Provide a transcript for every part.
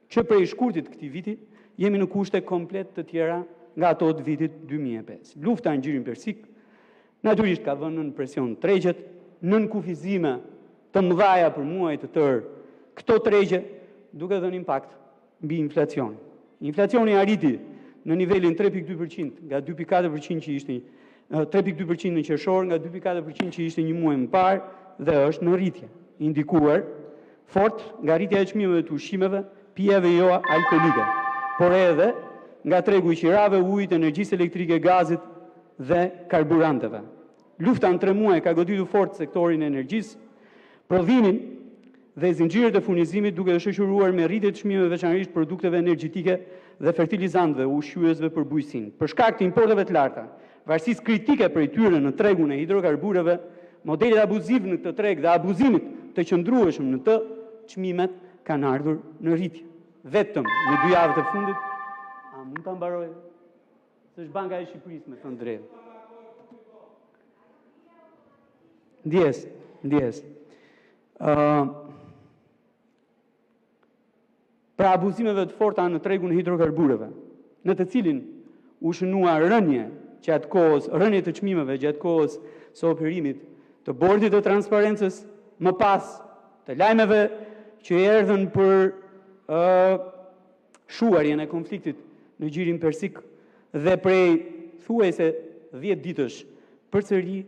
që prej shkurtit këtij viti jemi në kushte komplet të tjera nga ato të vitit 2005. Lufta në Gjirin Persik natyrisht ka vënë në presion tregjet, nën kufizime të mëdhaja për muaj të tërë. Këto tregje duke dhënë impakt mbi inflacionin. Inflacioni arriti në nivelin 3.2% nga 2.4% që ishte 3.2% në qershor nga 2.4% që ishte një muaj më parë dhe është në rritje, indikuar fort nga rritja e çmimeve të ushqimeve, pijeve jo alkolike, por edhe nga tregu i qirave, ujit, energjisë elektrike, gazit dhe karburanteve. Lufta në 3 muaj ka goditur fort sektorin e energjisë, prodhimin dhe zinxhirët e furnizimit duke u shoqëruar me rritje të çmimeve veçanërisht produkteve energjetike dhe fertilizantëve, ushqyesve për bujqësinë. Për shkak të importeve të larta, varësisë kritike prej tyre në tregun e hidrokarbureve, modelet abuziv në këtë treg dhe abuzimit të qëndrueshëm në të, çmimet kanë ardhur në rritje. Vetëm në 2 javët e fundit, a mund ta mbaroj? S'është Banka e Shqipërisë, me thënë drejtë. Ndjes. Pra abuzimeve të forta në tregun e hidrokarbureve, në të cilin u shënua rënje të çmimeve gjatë kohës së operimit të bordit të transparencës, më pas të lajmeve që erdhën për shuarjen e konfliktit në Gjirin Persik dhe prej thuajse 10 ditësh përsëri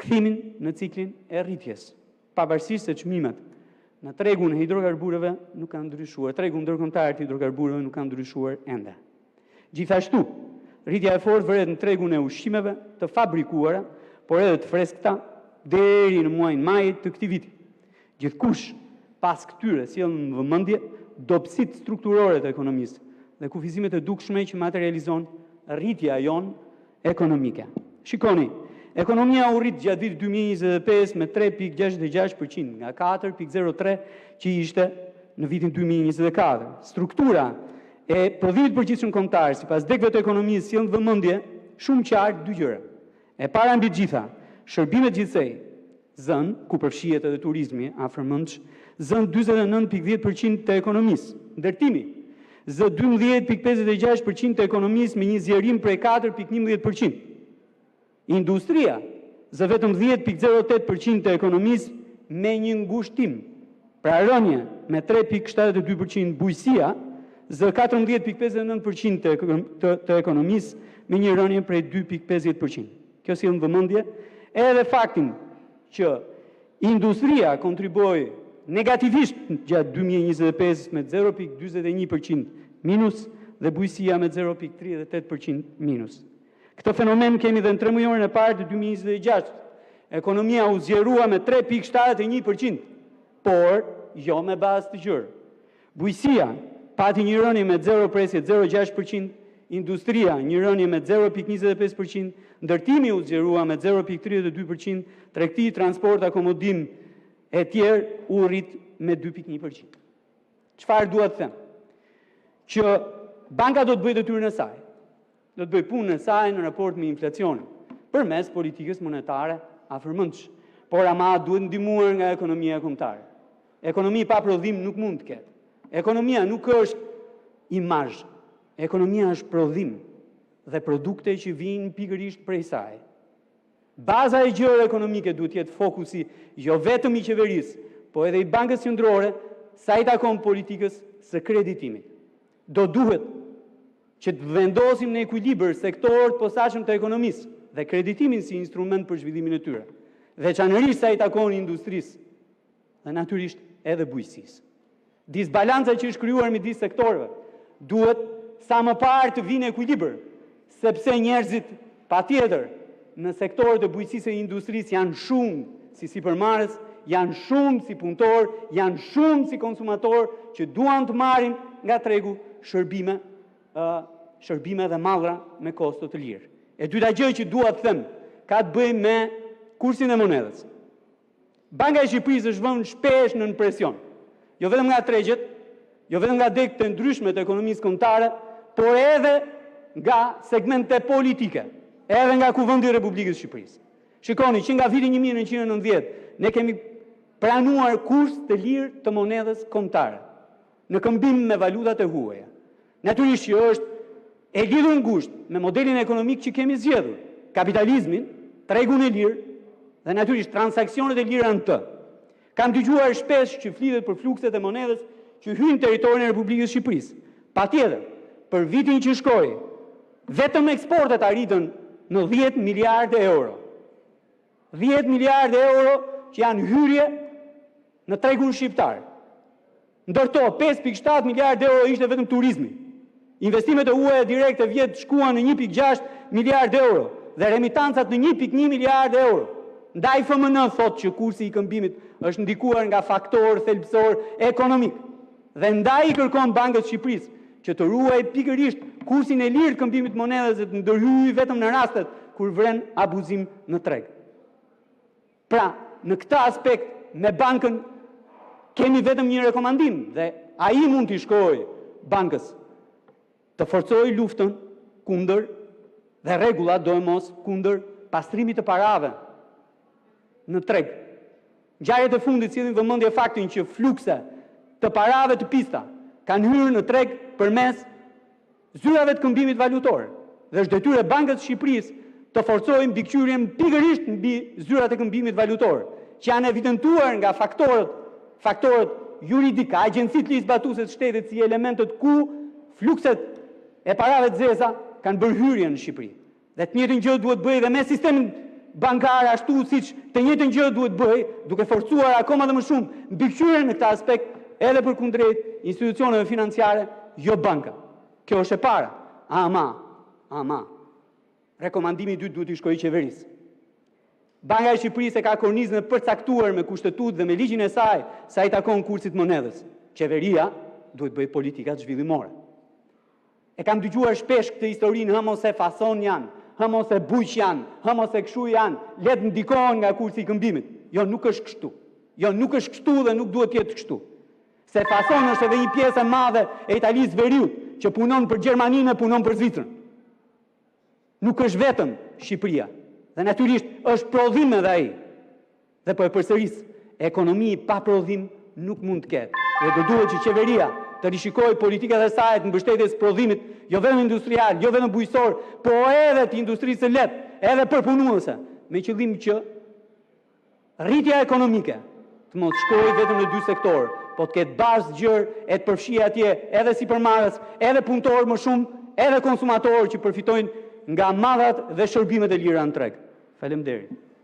kthimin në ciklin e rritjes, pavarësisht se çmimet në tregun e hidrokarbureve nuk kanë ndryshuar, tregu ndërkombëtar të hidrokarbureve nuk kanë ndryshuar ende. Gjithashtu, rritja e fortë vëret në tregun e ushqimeve të fabrikuara, por edhe të freskëta deri në muajin maj të këtij viti. Gjithkush pas këtyre sjell në vëmendje dobësitë strukturore të ekonomisë dhe kufizimet e dukshme që materializon rritja jon ekonomike. Shikoni, ekonomia u rrit gjatë vitit 2025 me 3.66% nga 4.03 që ishte në vitin 2024. Struktura e prodhimit përgjithshëm kombëtar sipas dekëve të ekonomisë sjell në vëmendje shumë qartë 2 gjëra. E para mbi të gjitha, shërbimet gjithsej zën, ku përfshihet edhe turizmi afërmendsh, zën 49.10% të ekonomisë. Ndërtimi zë 12.56% të ekonomisë me një zjerim prej 4.11%. Industria zë vetëm 10.08% të ekonomisë me një ngushtim, pra rënje me 3.72%. Bujqësia zë 14.59% të ekonomisë me një rënje prej 2.50%. Kjo sjell në vëmendje edhe faktin që industria kontriboi negativisht gjatë 2025 me 0.41% minus dhe bujqësia me 0.38% minus. Këtë fenomen kemi dhe në 3 muajin e parë të 2026. Ekonomia u zgjerua me 3.71%, por jo me bazë të gjerë. Bujqësia pati një rënje me 0.06%, industria një rënje me 0.25%, ndërtimi u zgjerua me 0.32%, tregti, transport, akomodim e tjerë u rrit me 2.1%. Çfarë dua të them? Që banka do të bëjë detyrën e saj. Do të bëjë punën e saj në raport me inflacionin, përmes politikës monetare afërmendshme. Por ama duhet ndihmuar nga ekonomia kombëtare. Ekonomi pa prodhim nuk mund të ketë. Ekonomia nuk është imazh. Ekonomia është prodhim dhe produkte që vijnë pikërisht prej saj. Baza e gjërave ekonomike duhet të jetë fokusi jo vetëm i qeverisë, po edhe i Bankës Qendrore sa i takon politikës së kreditimit. Do duhet që të vendosim në ekuilibër sektorët posaçëm të ekonomisë dhe kreditimin si instrument për zhvillimin e tyre, veçanërisht sa i takon industrisë dhe natyrisht edhe bujqësisë. Disbalanca që është krijuar midis sektorëve duhet sa më parë të vinë në ekuilibër, sepse njerëzit patjetër në sektorët e bujqësisë e industrisë janë shumë si sipërmarrës, janë shumë si punëtor, janë shumë si konsumator që duan të marrin nga tregu shërbime dhe mallra me kosto të lirë. E dyta gjë që dua të them ka të bëjë me kursin e monedhës. Banka e Shqipërisë është vënë shpesh në presion, jo vetëm nga tregjet, jo vetëm nga degët e ndryshme të ekonomisë kombëtare, por edhe nga segmente politike, edhe nga Kuvendi i Republikës së Shqipërisë. Shikoni që nga viti 1990 ne kemi pranuar kurs të lirë të monedhës kombëtare. në këmbim me valutat e huaja. Natyrisht që është e lidhur ngushtë me modelin ekonomik që kemi zgjedhur, kapitalizmin, tregun e lirë dhe natyrisht transaksionet e lira në të. Kam dëgjuar shpesh që flitet për flukset e monedhës që hyjnë në territorin e Republikës së Shqipërisë. Patjetër, për vitin që shkoi, vetëm eksportet arritën në 10 miliardë euro. 10 miliardë euro që janë hyrje në tregun shqiptar. Ndërto, 5,7 miliardë euro ishte vetëm turizmi. Investimet e huaja direkte vjet shkuan në 1,6 miliardë euro dhe remitancat në 1,1 miliardë euro. Ndaj FMN thotë që kursi i këmbimit është ndikuar nga faktor thelbësor ekonomik. Dhe ndaj i kërkon Bankës së Shqipërisë që të ruajë pikërisht kursin e lirë të këmbimit monedhës dhe të ndërhyjë vetëm në rastet kur vren abuzim në treg. Pra, në këtë aspekt me bankën kemi vetëm një rekomandim dhe ai mund t'i shkojë bankës të forcojë luftën kundër dhe rregullat dojmos kundër pastrimit të parave në treg. Ngjarjet e fundit sillin vëmendje faktin që flukse të parave të pista kanë hyrë në treg përmes zyrave të këmbimit valutor dhe është detyrë e Bankës së Shqipërisë të forcojë mbikëqyrjen pikërisht mbi zyrat e këmbimit valutor, që janë evidentuar nga faktorët juridike, agjencitë ligjzbatuese të shtetit si elementët ku flukset e parave të zeza kanë bërë hyrje në Shqipëri. Dhe të njëjtën gjë duhet bëjë dhe me sistemin bankar ashtu siç të njëjtën gjë duhet bëjë, duke forcuar akoma dhe më shumë mbikëqyrjen në këtë aspekt edhe për kundrejt institucioneve financiare, jo banka. Kjo është e para. Ama. Rekomandimi i dytë duhet i shkojë qeverisë. Banka e Shqipërisë ka kornizën e përcaktuar me kushtetutë dhe me ligjin e saj sa i takon kursit monedhës. Qeveria duhet bëjë politika zhvillimore. E kam dëgjuar shpesh këtë historinë, mos e fason janë, mos e bujq janë, mos e kshu janë, le të ndikohen nga kursi i këmbimit. Jo, nuk është kështu. Jo, nuk është kështu dhe nuk duhet të jetë kështu. Se fason është edhe një pjesë e madhe e Italisë veriut që punon për Gjermaninë e punon për Zvicrën. Nuk është vetëm Shqipëria. Dhe natyrisht është prodhim edhe ai. Dhe po e përsëris, ekonomi pa prodhim nuk mund të ketë. Dhe do duhet që qeveria të rishikojë politikat e saj të mbështetjes prodhimit, jo vetëm industrial, jo vetëm bujqësor, po edhe të industrisë së lehtë, edhe përpunuese, me qëllim që rritja ekonomike të mos shkojë vetëm në dy sektorë, po të ketë bazë gjërë e të përfshijë atje edhe sipërmarrës, edhe punëtorë më shumë, edhe konsumatorë që përfitojnë nga madhat dhe shërbimet e lira në treg. Faleminderit.